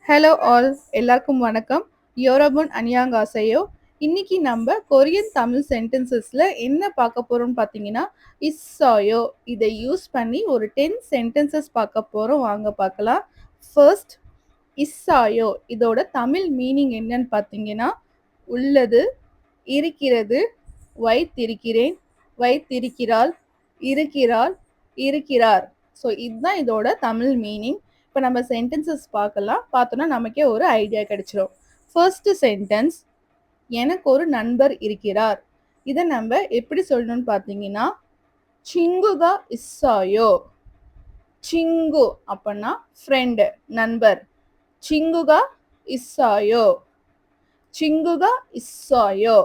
Hello all, எல்லாருக்கும் வணக்கம். யோரபுன் அனியாங்காசையோ. இன்னைக்கு நம்ம கொரியன் தமிழ் சென்டென்சஸ்ல என்ன பார்க்க போறோம்னு பார்த்தீங்கன்னா, இஸ்ஸாயோ இதை யூஸ் பண்ணி ஒரு 10 சென்டென்சஸ் பார்க்க போறோம். வாங்க பார்க்கலாம். ஃபர்ஸ்ட், இஸ்ஸாயோ இதோட தமிழ் மீனிங் என்னன்னு பார்த்தீங்கன்னா, உள்ளது, இருக்கிறது, வைத்திருக்கிறேன், வைத்திருக்கிறாள், இருக்கிறாள், இருக்கிறார். ஸோ இதுதான் இதோட தமிழ் மீனிங். இப்போ நம்ம சென்டென்சஸ் பார்க்கலாம். பார்த்தோன்னா நமக்கே ஒரு ஐடியா கிடைச்சிரும். ஃபர்ஸ்ட் சென்டென்ஸ், எனக்கு ஒரு நண்பர் இருக்கிறார். இதை நம்ம எப்படி சொல்லணும்னு பார்த்தீங்கன்னா, சிங்குகா இஸ்ஸாயோ. சிங்கு அப்படின்னா ஃப்ரெண்டு, நண்பர். சிங்குகா இஸ்ஸாயோ, சிங்குகா இஸ்ஸாயோ.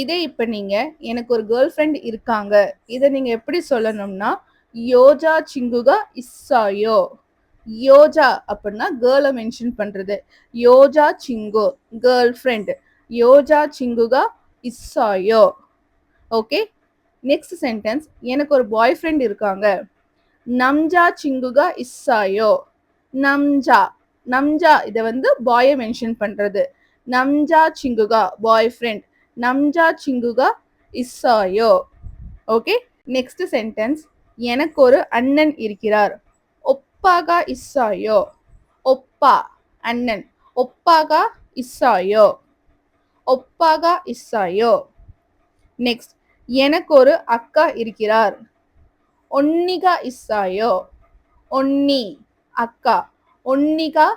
இதே இப்போ நீங்கள் எனக்கு ஒரு கேர்ள் ஃப்ரெண்ட் இருக்காங்க, இதை நீங்கள் எப்படி சொல்லணும்னா, யோஜா சிங்குகா இஸ்ஸாயோ. யோஜா அப்படின்னா கேர்ளை மென்ஷன் பண்ணுறது. யோஜா சிங்கு கேர்ள் ஃப்ரெண்ட். யோஜா சிங்குகா இஸ்ஸாயோ. ஓகே, நெக்ஸ்ட் சென்டென்ஸ், எனக்கு ஒரு பாய் ஃப்ரெண்ட் இருக்காங்க. நம்ஜா சிங்குகா இஸ்ஸாயோ. நம்ஜா, நம்ஜா இதை வந்து பாயை மென்ஷன் பண்ணுறது. நம்ஜா சிங்குகா பாய் ஃப்ரெண்ட். நம்ஜா சிங்குகா இஸ்ஸாயோ. ஓகே, நெக்ஸ்ட் சென்டென்ஸ், எனக்கு ஒரு அண்ணன் இருக்கிறார். ஒப்பாகா இஸ்ஸாயோ. ஒப்பா அண்ணன். ஒப்பாகா இஸ்ஸாயோ. ஒப்பாகா இஸ்ஸாயோ. நெக்ஸ்ட், எனக்கு ஒரு அக்கா இருக்கிறார். ஒன்னிகா இஸ்ஸாயோ. ஒன்னி அக்கா. ஒன்னிகா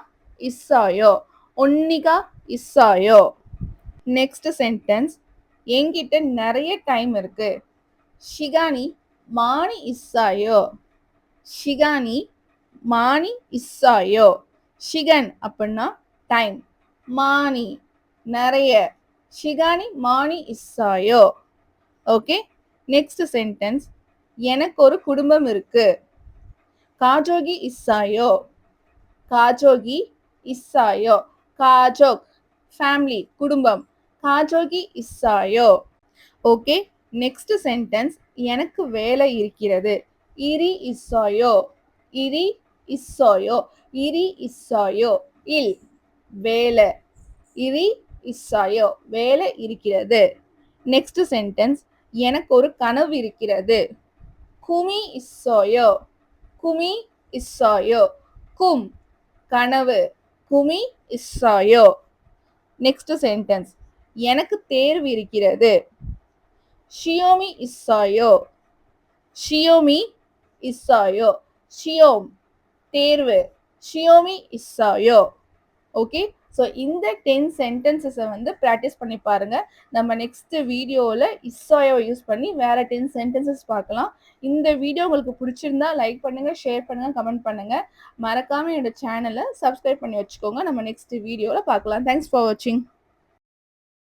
இஸ்ஸாயோ. ஒன்னிகா இஸ்ஸாயோ. நெக்ஸ்ட் சென்டென்ஸ், என்கிட்ட நிறைய டைம் இருக்கு. ஷிகானி மானி இஸ்ஸாயோ. ஷிகானி மானி இஸ்ஸாயோ. ஷிகன் அப்படின்னா டைம், மானி நிறைய. ஷிகானி மானி இஸ்ஸாயோ. ஓகே, நெக்ஸ்ட் சென்டென்ஸ், எனக்கு ஒரு குடும்பம் இருக்கு. காஜோகி இஸ்ஸாயோ. காஜோகி இஸ்ஸாயோ. காஜோக் ஃபேமிலி, குடும்பம். காஜோகி இஸ்ஸாயோ. ஓகே, நெக்ஸ்ட் சென்டென்ஸ், எனக்கு வேலை இருக்கிறது. இரி இஸ்ஸாயோ. இரி இஸ்ஸாயோ. இரி இஸ்ஸாயோ இல் வேலை. இரி இஸ்ஸாயோ வேலை இருக்கிறது. நெக்ஸ்ட் சென்டென்ஸ், எனக்கு ஒரு கனவு இருக்கிறது. குமி இஸ்ஸாயோ. குமி இஸ்ஸாயோ. கும் கனவு. குமி இஸ்ஸாயோ. நெக்ஸ்ட் சென்டென்ஸ், எனக்கு தேர்வு இருக்கிறது. ஷியோமி இஸ்ஸாயோ. ஷியோமி இஸ்ஸாயோ. ஷியோம் தேர்வு. ஷியோமி இஸ்ஸாயோ. ஓகே, ஸோ இந்த 10 சென்டென்சஸை வந்து ப்ராக்டிஸ் பண்ணி பாருங்க. நம்ம நெக்ஸ்ட் வீடியோவில் இஸ்ஸாயோ யூஸ் பண்ணி வேற 10 சென்டென்சஸ் பார்க்கலாம். இந்த வீடியோ உங்களுக்கு பிடிச்சிருந்தா லைக் பண்ணுங்க, ஷேர் பண்ணுங்க, கமெண்ட் பண்ணுங்க. மறக்காம என்னோட சேனலை சப்ஸ்கிரைப் பண்ணி வச்சுக்கோங்க. நம்ம நெக்ஸ்ட் வீடியோவில் பார்க்கலாம். தேங்க்ஸ் ஃபார் வாட்சிங்.